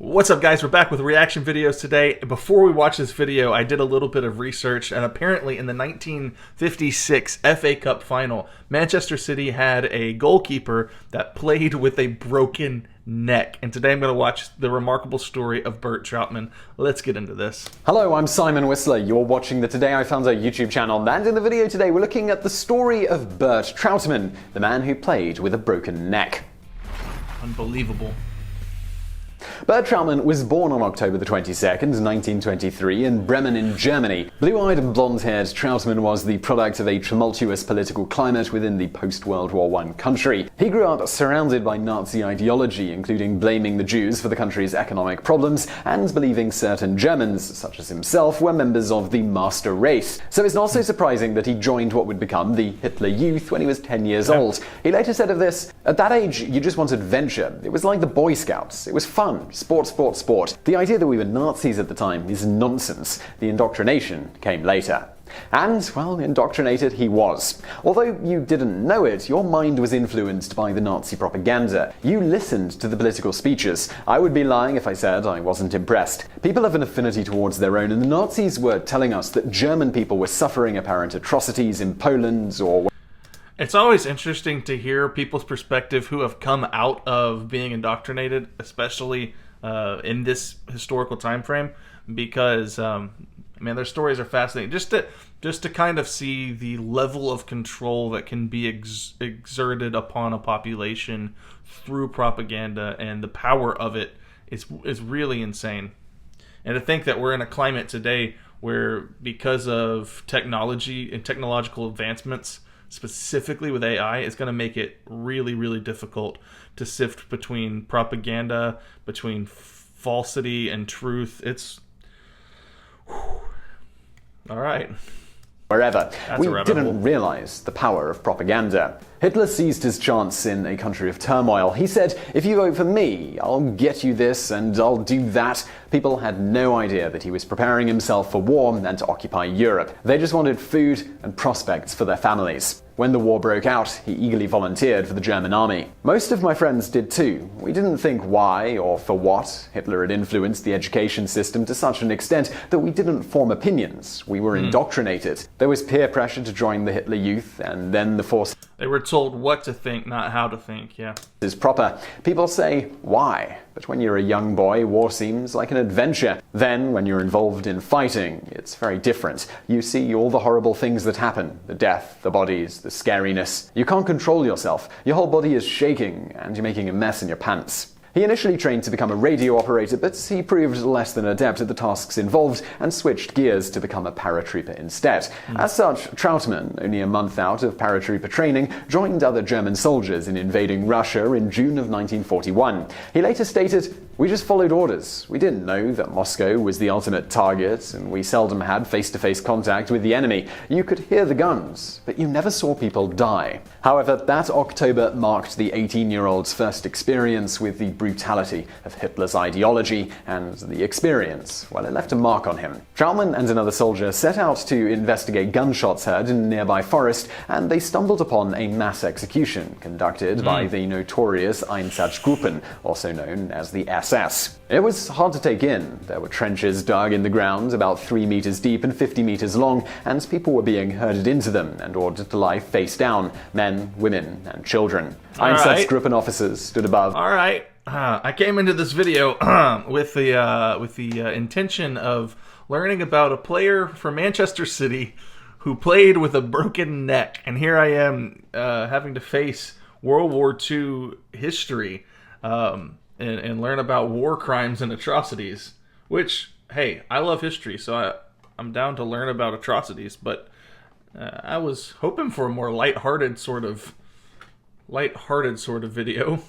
What's up, guys? We're back with reaction videos today. Before we watch this video, I did a little bit of research, and apparently in the 1956 FA Cup final, Manchester City had a goalkeeper that played with a broken neck. And today I'm going to watch the remarkable story of Bert Trautmann. Let's get into this. Hello, I'm Simon Whistler. You're watching the Today I Found Out YouTube channel, and in the video today we're looking at the story of Bert Trautmann, the man who played with a broken neck. Unbelievable. Bert Trautmann was born on October the 22nd, 1923 in Bremen in Germany. Blue-eyed and blonde-haired, Trautmann was the product of a tumultuous political climate within the post-World War I country. He grew up surrounded by Nazi ideology, including blaming the Jews for the country's economic problems and believing certain Germans, such as himself, were members of the master race. So it's not so surprising that he joined what would become the Hitler Youth when he was 10 years old. He later said of this, "At that age, you just wanted adventure. It was like the Boy Scouts. It was fun. Sport, sport, sport. The idea that we were Nazis at the time is nonsense. The indoctrination came later." And, well, indoctrinated he was. Although you didn't know it, your mind was influenced by the Nazi propaganda. You listened to the political speeches. I would be lying if I said I wasn't impressed. People have an affinity towards their own, and the Nazis were telling us that German people were suffering apparent atrocities in Poland or... It's always interesting to hear people's perspective who have come out of being indoctrinated, especially in this historical time frame, because man, their stories are fascinating. Just to kind of see the level of control that can be exerted upon a population through propaganda, and the power of it is really insane. And to think that we're in a climate today where, because of technology and technological advancements, specifically with AI, is going to make it really, really difficult to sift between propaganda, between falsity and truth. It's... all right. Wherever. That's We didn't realize the power of propaganda. Hitler seized his chance in a country of turmoil. He said, "If you vote for me, I'll get you this and I'll do that." People had no idea that he was preparing himself for war and to occupy Europe. They just wanted food and prospects for their families. When the war broke out, he eagerly volunteered for the German army. Most of my friends did too. We didn't think why or for what. Hitler had influenced the education system to such an extent that we didn't form opinions. We were indoctrinated. There was peer pressure to join the Hitler Youth, and then the force... They were told what to think, not how to think, yeah. ...is proper. People say, why? But when you're a young boy, war seems like an adventure. Then, when you're involved in fighting, it's very different. You see all the horrible things that happen. The death, the bodies, the scariness. You can't control yourself. Your whole body is shaking, and you're making a mess in your pants. He initially trained to become a radio operator, but he proved less than adept at the tasks involved and switched gears to become a paratrooper instead. As such, Trautmann, only a month out of paratrooper training, joined other German soldiers in invading Russia in June of 1941. He later stated, "We just followed orders. We didn't know that Moscow was the ultimate target, and we seldom had face-to-face contact with the enemy. You could hear the guns, but you never saw people die." However, that October marked the 18-year-old's first experience with the brutality of Hitler's ideology, and the experience, well, it left a mark on him. Trautmann and another soldier set out to investigate gunshots heard in a nearby forest, and they stumbled upon a mass execution conducted by the notorious Einsatzgruppen, also known as the SS. It was hard to take in. There were trenches dug in the ground about 3 meters deep and 50 meters long, and people were being herded into them and ordered to lie face down, men, women, and children. Einsatzgruppen officers stood above. All right. I came into this video with the intention of learning about a player from Manchester City who played with a broken neck, and here I am having to face World War II history and learn about war crimes and atrocities. Which, hey, I love history, so I'm down to learn about atrocities. But I was hoping for a more lighthearted sort of video.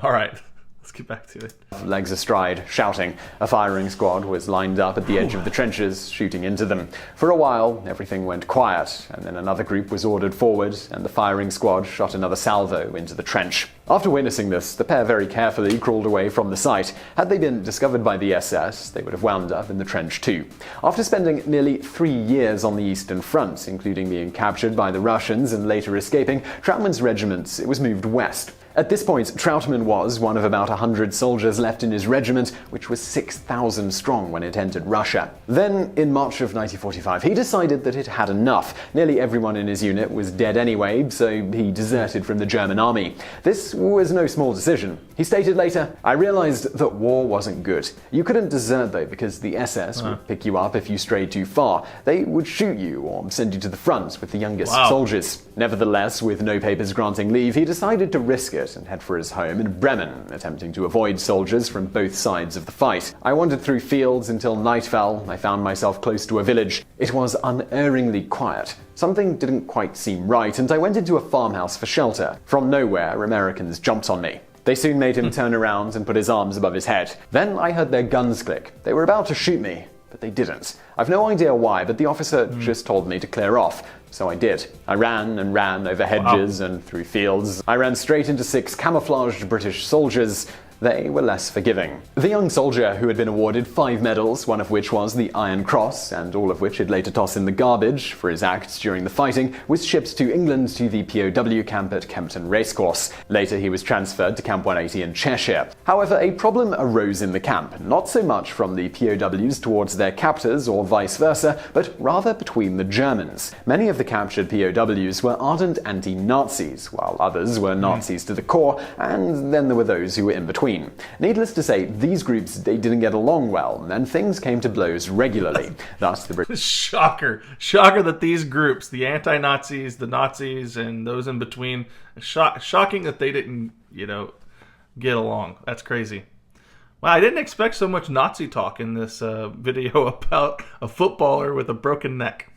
All right, let's get back to it. Legs astride, shouting. A firing squad was lined up at the edge of the trenches, shooting into them. For a while, everything went quiet, and then another group was ordered forward, and the firing squad shot another salvo into the trench. After witnessing this, the pair very carefully crawled away from the site. Had they been discovered by the SS, they would have wound up in the trench too. After spending nearly 3 years on the Eastern Front, including being captured by the Russians and later escaping, Trautmann's regiment was moved west. At this point, Trautmann was one of about 100 soldiers left in his regiment, which was 6,000 strong when it entered Russia. Then, in March of 1945, he decided that it had enough. Nearly everyone in his unit was dead anyway, so he deserted from the German army. This was no small decision. He stated later, "I realized that war wasn't good. You couldn't desert though, because the SS would pick you up if you strayed too far. They would shoot you or send you to the front with the youngest soldiers." Nevertheless, with no papers granting leave, he decided to risk it and head for his home in Bremen, attempting to avoid soldiers from both sides of the fight. "I wandered through fields until night fell. I found myself close to a village. It was unerringly quiet. Something didn't quite seem right, and I went into a farmhouse for shelter. From nowhere, Americans jumped on me. They soon made him turn around and put his arms above his head. Then I heard their guns click. They were about to shoot me, but they didn't. I've no idea why, but the officer just told me to clear off. So I did. I ran and ran over hedges and through fields. I ran straight into 6 camouflaged British soldiers. They were less forgiving." The young soldier, who had been awarded 5 medals, one of which was the Iron Cross, and all of which he'd later toss in the garbage for his acts during the fighting, was shipped to England to the POW camp at Kempton Racecourse. Later he was transferred to Camp 180 in Cheshire. However, a problem arose in the camp, not so much from the POWs towards their captors or vice versa, but rather between the Germans. Many of the captured POWs were ardent anti-Nazis, while others were Nazis to the core, and then there were those who were in between. Needless to say, these groups they didn't get along well, and things came to blows regularly. Thus, the British Shocker that these groups, the anti-Nazis, the Nazis, and those in between, shocking that they didn't, get along. That's crazy. Well, I didn't expect so much Nazi talk in this video about a footballer with a broken neck.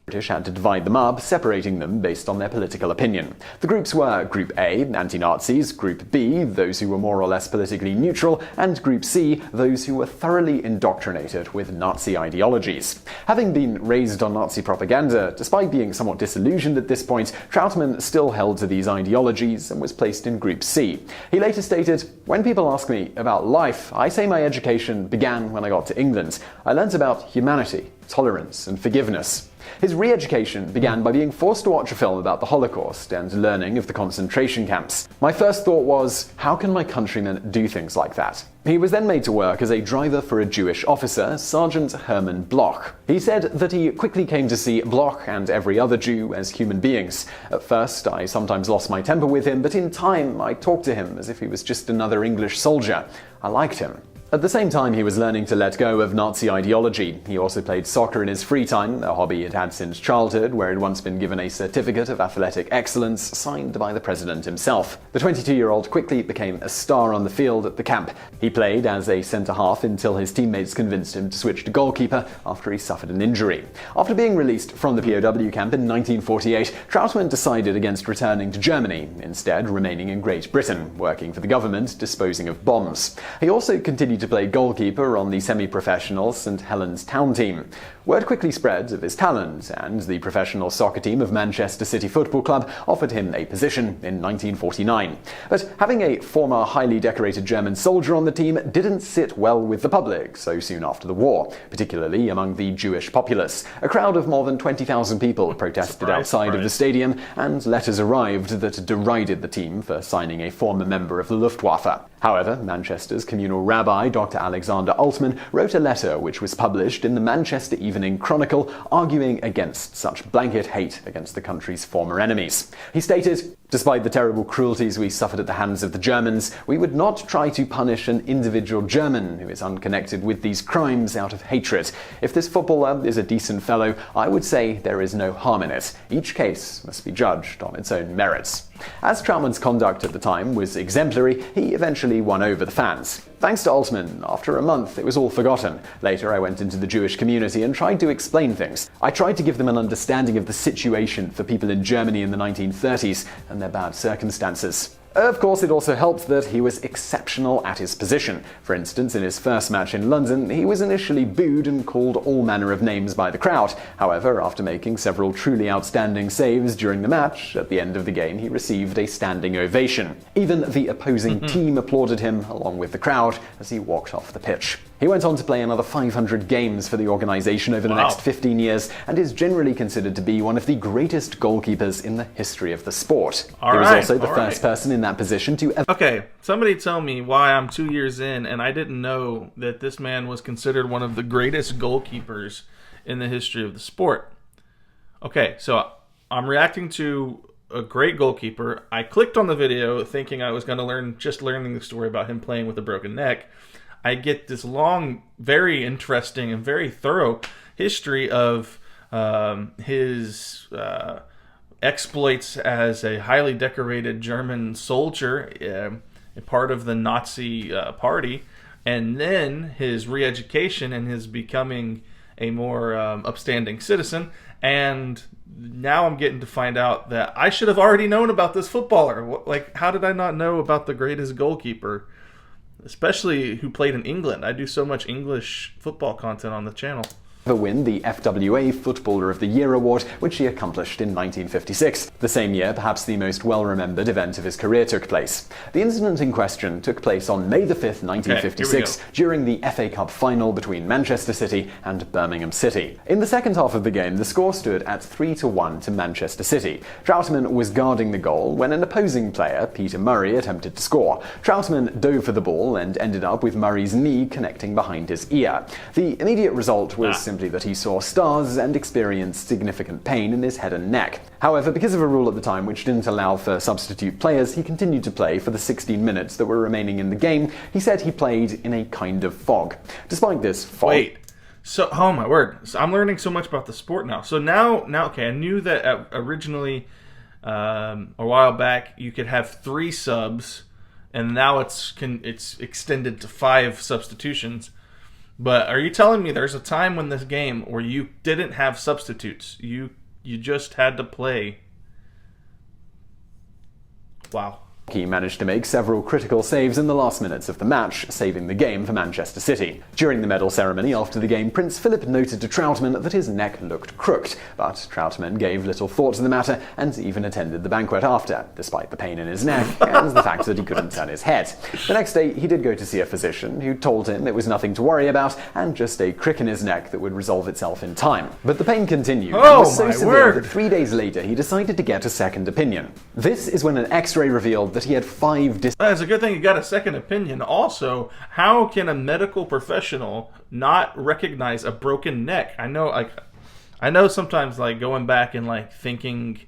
British had to divide them up, separating them based on their political opinion. The groups were Group A, anti-Nazis, Group B, those who were more or less politically neutral, and Group C, those who were thoroughly indoctrinated with Nazi ideologies. Having been raised on Nazi propaganda, despite being somewhat disillusioned at this point, Trautmann still held to these ideologies and was placed in Group C. He later stated, "When people ask me about life, I say my education began when I got to England. I learnt about humanity, tolerance, and forgiveness." His re-education began by being forced to watch a film about the Holocaust and learning of the concentration camps. "My first thought was, how can my countrymen do things like that?" He was then made to work as a driver for a Jewish officer, Sergeant Hermann Bloch. He said that he quickly came to see Bloch and every other Jew as human beings. "At first, I sometimes lost my temper with him, but in time, I talked to him as if he was just another English soldier. I liked him." At the same time he was learning to let go of Nazi ideology, he also played soccer in his free time, a hobby he'd had since childhood, where he'd once been given a certificate of athletic excellence signed by the president himself. The 22-year-old quickly became a star on the field at the camp. He played as a centre-half until his teammates convinced him to switch to goalkeeper after he suffered an injury. After being released from the POW camp in 1948, Trautmann decided against returning to Germany, instead remaining in Great Britain, working for the government disposing of bombs. He also continued to play goalkeeper on the semi-professional St Helens Town team. Word quickly spread of his talent, and the professional soccer team of Manchester City Football Club offered him a position in 1949. But having a former highly decorated German soldier on the team didn't sit well with the public so soon after the war, particularly among the Jewish populace. A crowd of more than 20,000 people protested outside of the stadium, and letters arrived that derided the team for signing a former member of the Luftwaffe. However, Manchester's communal rabbi, Dr. Alexander Altman, wrote a letter which was published in the Manchester Evening Chronicle, arguing against such blanket hate against the country's former enemies. He stated, "Despite the terrible cruelties we suffered at the hands of the Germans, we would not try to punish an individual German who is unconnected with these crimes out of hatred. If this footballer is a decent fellow, I would say there is no harm in it. Each case must be judged on its own merits." As Trautmann's conduct at the time was exemplary, he eventually won over the fans. Thanks to Altman, after a month it was all forgotten. Later I went into the Jewish community and tried to explain things. I tried to give them an understanding of the situation for people in Germany in the 1930s and their bad circumstances. Of course, it also helped that he was exceptional at his position. For instance, in his first match in London, he was initially booed and called all manner of names by the crowd. However, after making several truly outstanding saves during the match, at the end of the game he received a standing ovation. Even the opposing team applauded him, along with the crowd, as he walked off the pitch. He went on to play another 500 games for the organization over the next 15 years and is generally considered to be one of the greatest goalkeepers in the history of the sport. He was also the first person in that position to ever... Okay, somebody tell me why I'm 2 years in and I didn't know that this man was considered one of the greatest goalkeepers in the history of the sport. Okay, so I'm reacting to a great goalkeeper. I clicked on the video thinking I was going to learning the story about him playing with a broken neck. I get this long, very interesting and very thorough history of his exploits as a highly decorated German soldier, a part of the Nazi party, and then his re-education and his becoming a more upstanding citizen. And now I'm getting to find out that I should have already known about this footballer. Like, how did I not know about the greatest goalkeeper? Especially who played in England. I do so much English football content on the channel. Win the FWA Footballer of the Year award, which he accomplished in 1956. The same year, perhaps the most well-remembered event of his career took place. The incident in question took place on May the 5th, 1956, during the FA Cup final between Manchester City and Birmingham City. In the second half of the game, the score stood at 3-1 to Manchester City. Troutman was guarding the goal when an opposing player, Peter Murray, attempted to score. Troutman dove for the ball and ended up with Murray's knee connecting behind his ear. The immediate result was simply that he saw stars and experienced significant pain in his head and neck. However, because of a rule at the time which didn't allow for substitute players, he continued to play for the 16 minutes that were remaining in the game. He said he played in a kind of fog. Despite this fog... Wait. So, oh my word. So I'm learning so much about the sport now. So now, okay, I knew that originally, a while back, you could have 3 subs, and now it's extended to 5 substitutions. But are you telling me there's a time in this game where you didn't have substitutes? You just had to play. Wow. He managed to make several critical saves in the last minutes of the match, saving the game for Manchester City. During the medal ceremony after the game, Prince Philip noted to Troutman that his neck looked crooked, but Troutman gave little thought to the matter and even attended the banquet after, despite the pain in his neck and the fact that he couldn't turn his head. The next day, he did go to see a physician who told him it was nothing to worry about and just a crick in his neck that would resolve itself in time. But the pain continued and was so severe that 3 days later he decided to get a second opinion. This is when an X-ray revealed that he had 5 That's a good thing you got a second opinion. Also, how can a medical professional not recognize a broken neck? I know sometimes going back and thinking,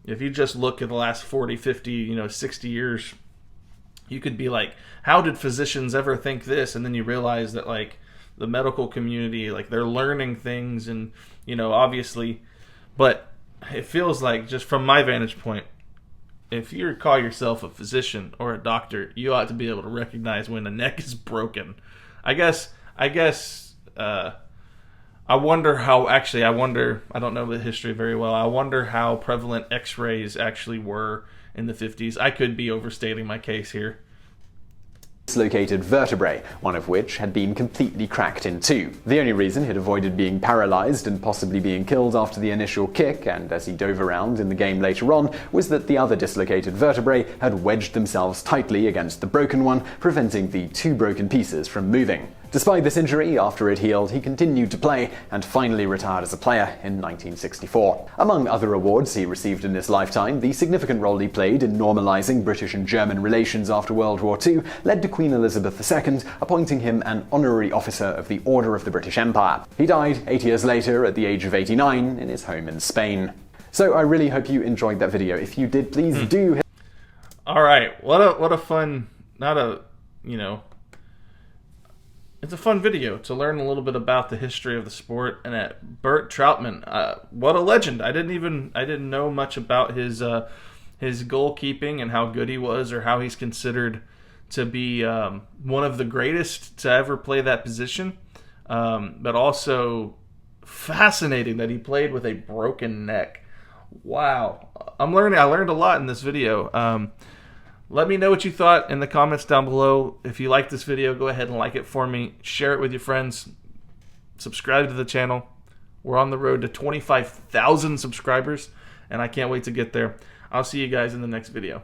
if you just look at the last 40, 50, 60 years, you could be like, how did physicians ever think this? And then you realize that the medical community, they're learning things and, obviously, but it feels like, just from my vantage point, if you call yourself a physician or a doctor, you ought to be able to recognize when a neck is broken. I wonder how, I don't know the history very well. I wonder how prevalent X-rays actually were in the 50s. I could be overstating my case here. Dislocated vertebrae, one of which had been completely cracked in 2. The only reason he'd avoided being paralyzed and possibly being killed after the initial kick, and as he dove around in the game later on, was that the other dislocated vertebrae had wedged themselves tightly against the broken one, preventing the 2 broken pieces from moving. Despite this injury, after it healed, he continued to play and finally retired as a player in 1964. Among other awards he received in his lifetime, the significant role he played in normalizing British and German relations after World War II led to Queen Elizabeth II appointing him an honorary officer of the Order of the British Empire. He died 8 years later at the age of 89 in his home in Spain. So I really hope you enjoyed that video. If you did, please do hit... Alright, what a fun, it's a fun video to learn a little bit about the history of the sport. And Bert Troutman, what a legend! I didn't know much about his goalkeeping and how good he was, or how he's considered to be one of the greatest to ever play that position. But also fascinating that he played with a broken neck. Wow, I learned a lot in this video. Let me know what you thought in the comments down below. If you like this video, go ahead and like it for me. Share it with your friends. Subscribe to the channel. We're on the road to 25,000 subscribers, and I can't wait to get there. I'll see you guys in the next video.